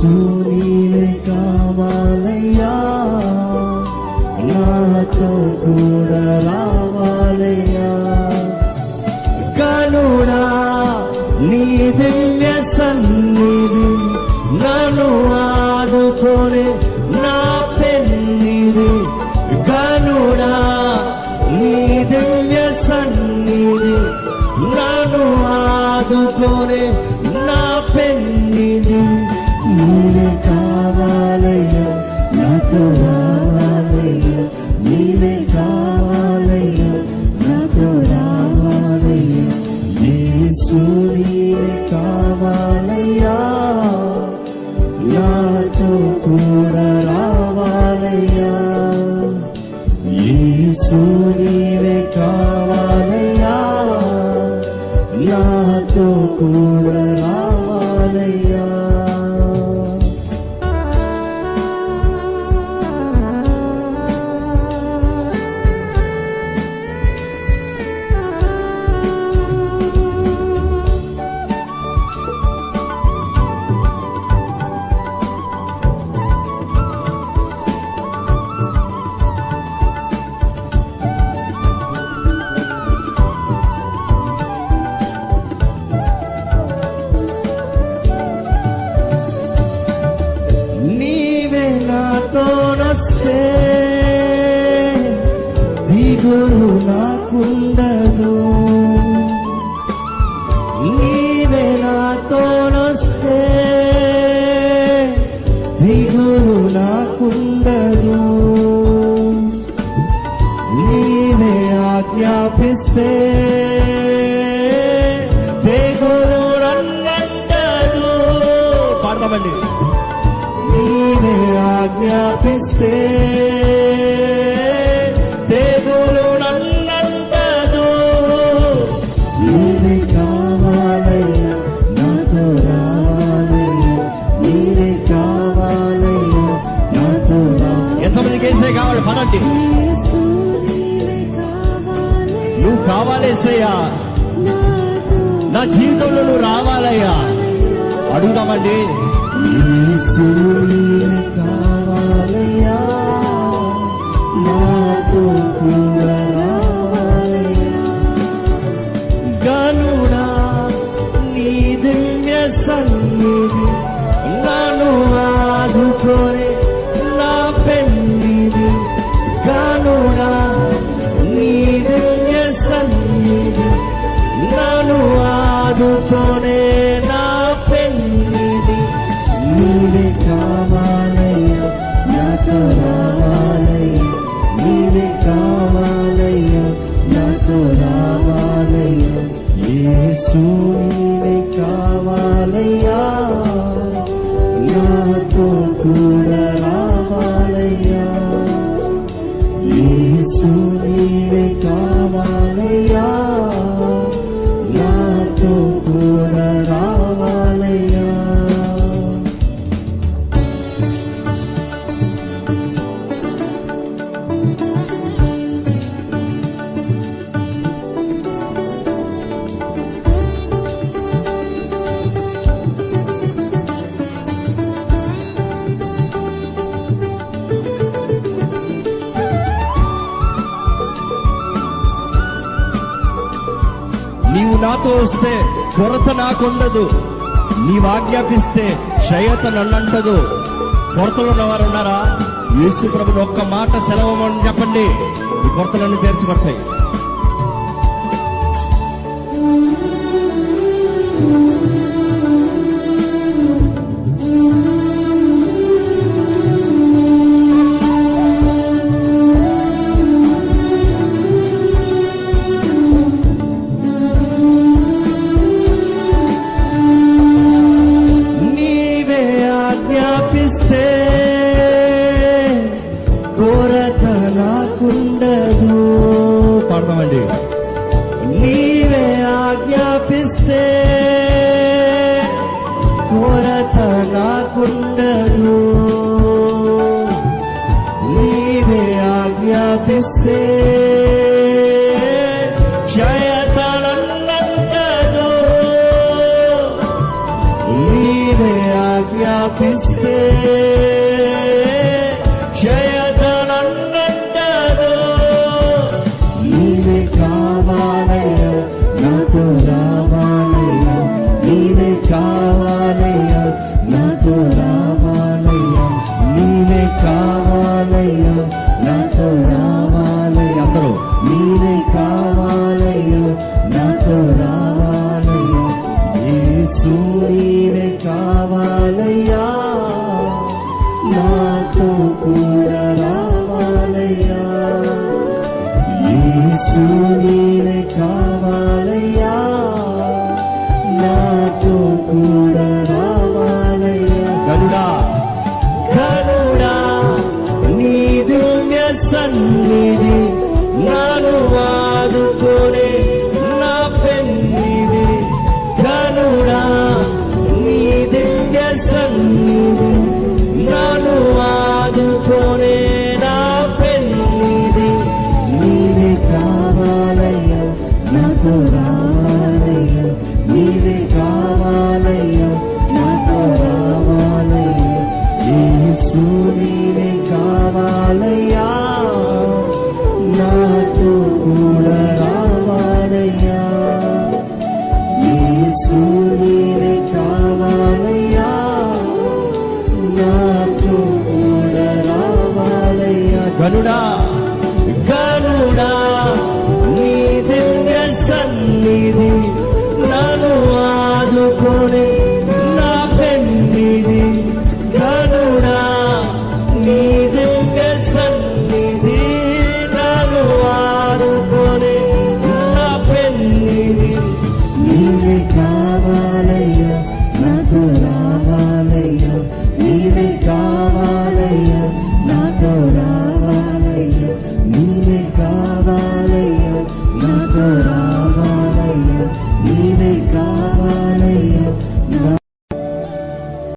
యేసు నీవే కావాలయ్యా, నాతో కూడా రావాలయ్యా. కనుడా నీ దివ్య సన్నిధి నన్ను ఆదుకోనే నా పెన్నిధి. కనుడా నీ దివ్య సన్నిధి నన్ను ఆదుకోనే నా పెన్నిధి. నీవే కావాలయ్యా, నాతో రావాలయ్యా, నీవే కావాలయ్యా, నాతో రావాలయ్యా. యేసు నీవే కావాలయ్యా, నాతో కూడా రావాలయ్యా. యేసు నీవే కావాలయ్యా, నాతో కూడా రావాలయ్యా. నాతోనొస్తే దిగులు నాకుండదు, నీవే నాతోనొస్తే దిగులు నాకుండదు. నీవే ఆజ్ఞాపిస్తే దిగులు నన్నంటదు. పాడతామండి. నీవే ఆజ్ఞాపిస్తే తెగులు నన్నంటదు. నీవే కావాలయ్యా, నాతో రావాలయ్యా, నీవే కావాలయ్యా, నాతో రావాలయ్యా. ఎంతమందికి యేసయ్య కావాలి? పనండి. నువ్వు కావాలేసయ్యా, నా జీవితంలో నువ్వు రావాలయ్యా. అడుగుదామండి. యేసు నీవే కావాలయ్యా, నాతో కూడా రావాలయ్యా. గనుడా నీ దివ్య సన్నిధి నన్ను ఆదుకోనే నా పెన్నిధి. గనుడా నీ దివ్య సన్నిధి నన్ను ఆదుకోనే నా పెన్నిధి. నీవే కావాలయ్యా, నాతో రావాలయ్యా, నీవే కావాలయ్యా, నాతో రావాలయ్యా. యేసు నీవే కావాలయ్యా, నాతో కూడా రావాలయ్యా. యేసు నీవే కావాలయ్యా, నాతో కూడా రావాలయ్యా. నీవు నాతో వస్తే కొరత నాకుండదు, నీవు ఆజ్ఞాపిస్తే క్షయత నన్నంటదు. కొరతలు ఉన్నవారు ఉన్నారా? యేసు ప్రభుని ఒక్క మాట సెలవమని చెప్పండి, ఈ కొరతలన్నీ తీర్చబడతాయి. కొరత నాకుండదు. పాడదామండి. నీవే ఆజ్ఞాపిస్తే కొరత నాకుండదు. నీవే ఆజ్ఞాపిస్తే క్షయత నన్నంటదు. నీవే ఆజ్ఞాపిస్తే ఆజ్ఞాపిస్తే క్షయతనంటదు. నీవే కావాలయ్యా నాతో రావాలయ్యా, నీవే కావాలయ్యా నాతో రావాలయ్యా, నీవే కావాలయ్యా నాతో రావాలయ్యా, అందరూ నీవే కావాలయ్యా నాతో రావాలయ్యా, యేసు నీవే కావాలయ్యా నాతో కూడా రావాలయ్యా, యేసు నీవే కావాలయ్యా నాతో కూడా రావాలయ్యా. గరుడా గరుడా నీ దివ్య సన్నిధి నాను ఆదుకోనే నా పెన్నిధి. గరుడా నీ దివ్య సన్నిధి నాను ఆదుకోనే నా పెన్నిధి. నీవే కావాలయ్యా నాతో రావాలయ్యా, నీవే కావాలయ్యా నాతో రావాలయ్యా, యేసు నీవే కావాలయ్యా నాతో కూడా రావాలయ్యా, యేసు నీవే కావాలయ్యా నాతో కూడా రావాలయ్యా. గరుడా